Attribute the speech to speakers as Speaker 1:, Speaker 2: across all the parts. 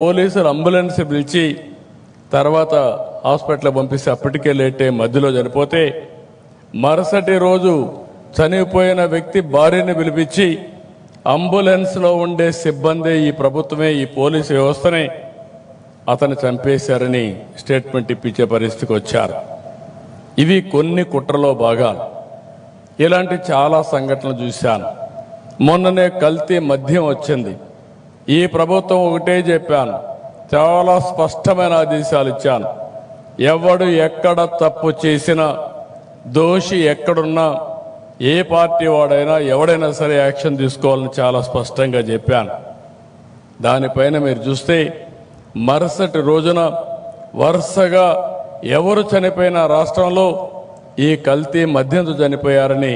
Speaker 1: పోలీసులు అంబులెన్స్ పిలిచి తర్వాత హాస్పిటల్ పంపిస్తే అప్పటికే లేటే మధ్యలో చనిపోతే మరుసటి రోజు చనిపోయిన వ్యక్తి భార్యని పిలిపించి అంబులెన్స్లో ఉండే సిబ్బంది ఈ ప్రభుత్వమే ఈ పోలీసు వ్యవస్థనే అతను చంపేశారని స్టేట్మెంట్ ఇప్పించే పరిస్థితికి వచ్చారు. ఇవి కొన్ని కుట్రలో భాగాలు. ఇలాంటి చాలా సంఘటనలు చూశాను. మొన్ననే కల్తీ మద్యం వచ్చింది. ఈ ప్రభుత్వం ఒకటే చెప్పాను, చాలా స్పష్టమైన ఆదేశాలు ఇచ్చాను. ఎవడు ఎక్కడ తప్పు చేసినా, దోషి ఎక్కడున్నా, ఏ పార్టీ వాడైనా ఎవడైనా సరే యాక్షన్ తీసుకోవాలని చాలా స్పష్టంగా చెప్పాను. దానిపైన మీరు చూస్తే మరుసటి రోజున వరుసగా ఎవరు చనిపోయిన రాష్ట్రంలో ఈ కల్తీ మద్యంతో చనిపోయారని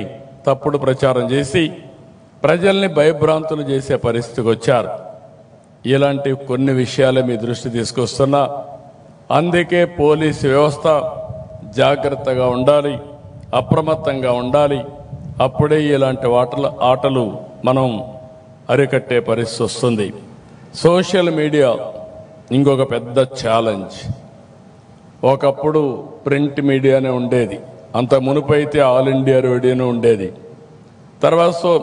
Speaker 1: తప్పుడు ప్రచారం చేసి ప్రజల్ని భయభ్రాంతులు చేసే పరిస్థితికి వచ్చారు. ఇలాంటి కొన్ని విషయాలు మీ దృష్టి తీసుకొస్తున్నా. అందుకే పోలీసు వ్యవస్థ జాగ్రత్తగా ఉండాలి, అప్రమత్తంగా ఉండాలి. అప్పుడే ఇలాంటి ఆటలు మనం అరికట్టే పరిస్థితి వస్తుంది. సోషల్ మీడియా ఇంకొక పెద్ద ఛాలెంజ్. ఒకప్పుడు ప్రింట్ మీడియానే ఉండేది, అంత మునుపైతే ఆల్ ఇండియా రేడియోనే ఉండేది. తర్వాత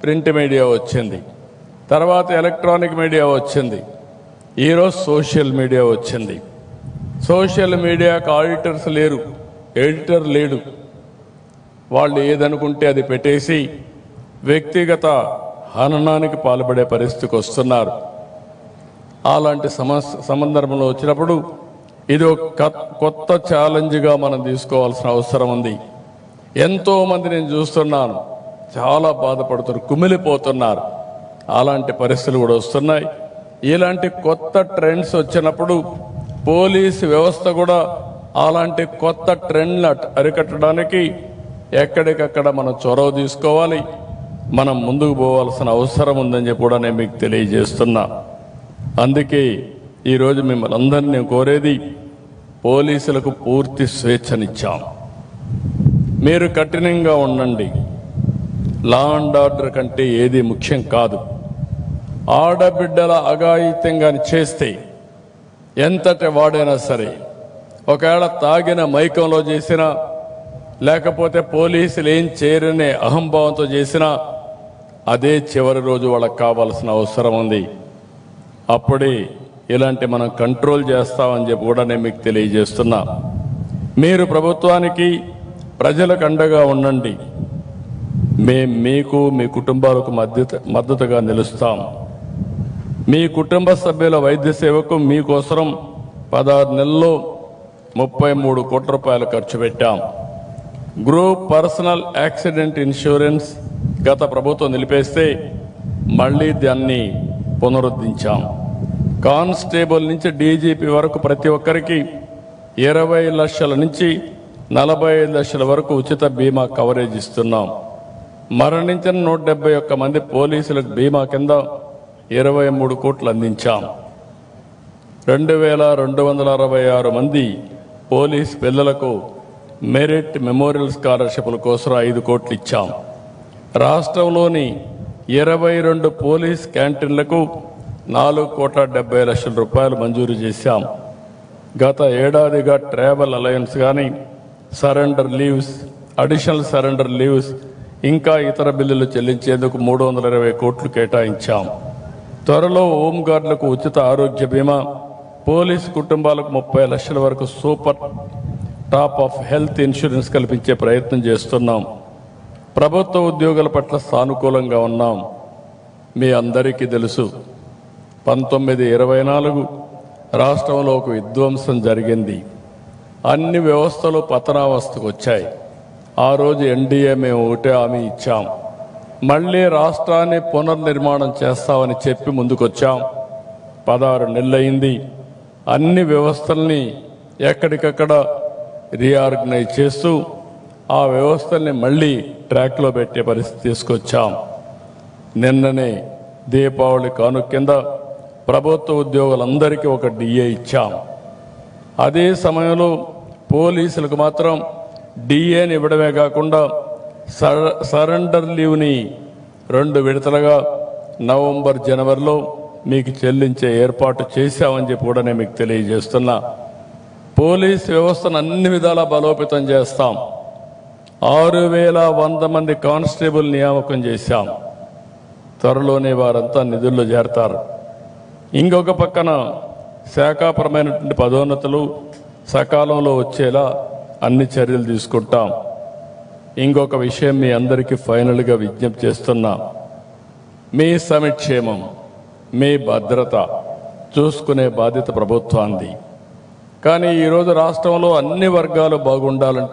Speaker 1: ప్రింట్ మీడియా వచ్చింది, తర్వాత ఎలక్ట్రానిక్ మీడియా వచ్చింది, ఈరోజు సోషల్ మీడియా వచ్చింది. సోషల్ మీడియాకు ఆడిటర్స్ లేరు, ఎడిటర్ లేడు. వాళ్ళు ఏదనుకుంటే అది పెట్టేసి వ్యక్తిగత హననానికి పాల్పడే పరిస్థితికి వస్తున్నారు. అలాంటి సందర్భంలో వచ్చినప్పుడు ఇది ఒక కొత్త ఛాలెంజ్గా మనం తీసుకోవాల్సిన అవసరం ఉంది. ఎంతోమంది నేను చూస్తున్నాను, చాలా బాధపడుతున్నారు, కుమిలిపోతున్నారు. అలాంటి పరిస్థితులు కూడా వస్తున్నాయి. ఇలాంటి కొత్త ట్రెండ్స్ వచ్చినప్పుడు పోలీసు వ్యవస్థ కూడా అలాంటి కొత్త ట్రెండ్లు అరికట్టడానికి ఎక్కడికక్కడ మనం చొరవ తీసుకోవాలి. మనం ముందుకు పోవాల్సిన అవసరం ఉందని చెప్పి కూడా నేను మీకు తెలియజేస్తున్నా. అందుకే ఈరోజు మిమ్మల్ని అందరినీ నేను కోరేది, పోలీసులకు పూర్తి స్వేచ్ఛనిచ్చాం. మీరు కఠినంగా ఉండండి. లా అండ్ ఆర్డర్ కంటే ఏది ముఖ్యం కాదు. ఆడబిడ్డల అఘాయిత్యంగా చేస్తే ఎంతటి వాడైనా సరే, ఒకవేళ తాగిన మైకంలో చేసినా, లేకపోతే పోలీసులు ఏం చేయరనే అహంభావంతో చేసినా, అదే చివరి రోజు వాళ్ళకి కావాల్సిన అవసరం ఉంది. అప్పుడే ఇలాంటి మనం కంట్రోల్ చేస్తామని చెప్పి కూడా నేను మీకు తెలియజేస్తున్నా. మీరు ప్రభుత్వానికి, ప్రజలకు అండగా ఉండండి. మేము మీకు, మీ కుటుంబాలకు మద్దతుగా నిలుస్తాం. మీ కుటుంబ సభ్యుల వైద్య సేవకు మీకోసం 16 నెలల్లో 33 కోట్ల రూపాయలు ఖర్చు పెట్టాం. గ్రూప్ పర్సనల్ యాక్సిడెంట్ ఇన్సూరెన్స్ గత ప్రభుత్వం నిలిపేస్తే మళ్ళీ దాన్ని పునరుద్ధరించాం. కానిస్టేబుల్ నుంచి డీజీపీ వరకు ప్రతి ఒక్కరికి 20 లక్షల నుంచి 45 లక్షల వరకు ఉచిత బీమా కవరేజ్ ఇస్తున్నాం. మరణించిన 171 మంది పోలీసులకు బీమా కింద 23 కోట్లు అందించాం. 2266 మంది పోలీస్ పిల్లలకు మెరిట్ మెమోరియల్ స్కాలర్షిప్ల కోసం 5 కోట్లు ఇచ్చాం. రాష్ట్రంలోని 22 పోలీస్ క్యాంటీన్లకు 4,70,00,000 రూపాయలు మంజూరు చేశాం. గత ఏడాదిగా ట్రావెల్ అలయన్స్ కానీ, surrender leaves, additional surrender leaves, ఇంకా ఇతర బిల్లులు చెల్లించేందుకు 320 కోట్లు కేటాయించాం. త్వరలో హోంగార్డులకు ఉచిత ఆరోగ్య బీమా, పోలీసు కుటుంబాలకు 30 లక్షల వరకు super top of health insurance కల్పించే ప్రయత్నం చేస్తున్నాం. ప్రభుత్వ ఉద్యోగుల పట్ల సానుకూలంగా ఉన్నాం. మీ అందరికీ తెలుసు, 1924 రాష్ట్రంలో ఒక విధ్వంసం జరిగింది. అన్ని వ్యవస్థలు పతనావస్థకు వచ్చాయి. ఆ రోజు ఎన్డీఏ మేము ఒకటే హామీ ఇచ్చాం, మళ్ళీ రాష్ట్రాన్ని పునర్నిర్మాణం చేస్తామని చెప్పి ముందుకొచ్చాం. 16 నెలలైంది. అన్ని వ్యవస్థల్ని ఎక్కడికక్కడ రీఆర్గనైజ్ చేస్తూ ఆ వ్యవస్థల్ని మళ్ళీ ట్రాక్లో పెట్టే పరిస్థితి తీసుకొచ్చాం. నిన్ననే దీపావళి కానుక కింద ప్రభుత్వ ఉద్యోగులందరికీ ఒక డిఏ ఇచ్చాం. అదే సమయంలో పోలీసులకు మాత్రం డిఏని ఇవ్వడమే కాకుండా సరెండర్ లీవ్ని 2 విడతలుగా నవంబర్, జనవరిలో మీకు చెల్లించే ఏర్పాటు చేశామని చెప్పి కూడా నేను మీకు తెలియజేస్తున్నా. పోలీస్ వ్యవస్థను అన్ని విధాలా బలోపేతం చేస్తాం. 6100 మంది కానిస్టేబుల్ నియామకం చేశాం. త్వరలోనే వారంతా నిధుల్లో చేరతారు. ఇంకొక పక్కన శాఖాపరమైనటువంటి పదోన్నతులు సకాలంలో వచ్చేలా అన్ని చర్యలు తీసుకుంటాం. ఇంకొక విషయం మీ అందరికీ ఫైనల్గా విజ్ఞప్తి చేస్తున్నా. మీ సంక్షేమం, మీ భద్రత చూసుకునే బాధ్యత ప్రభుత్వానికి. కానీ ఈరోజు రాష్ట్రంలో అన్ని వర్గాలు బాగుండాలంటే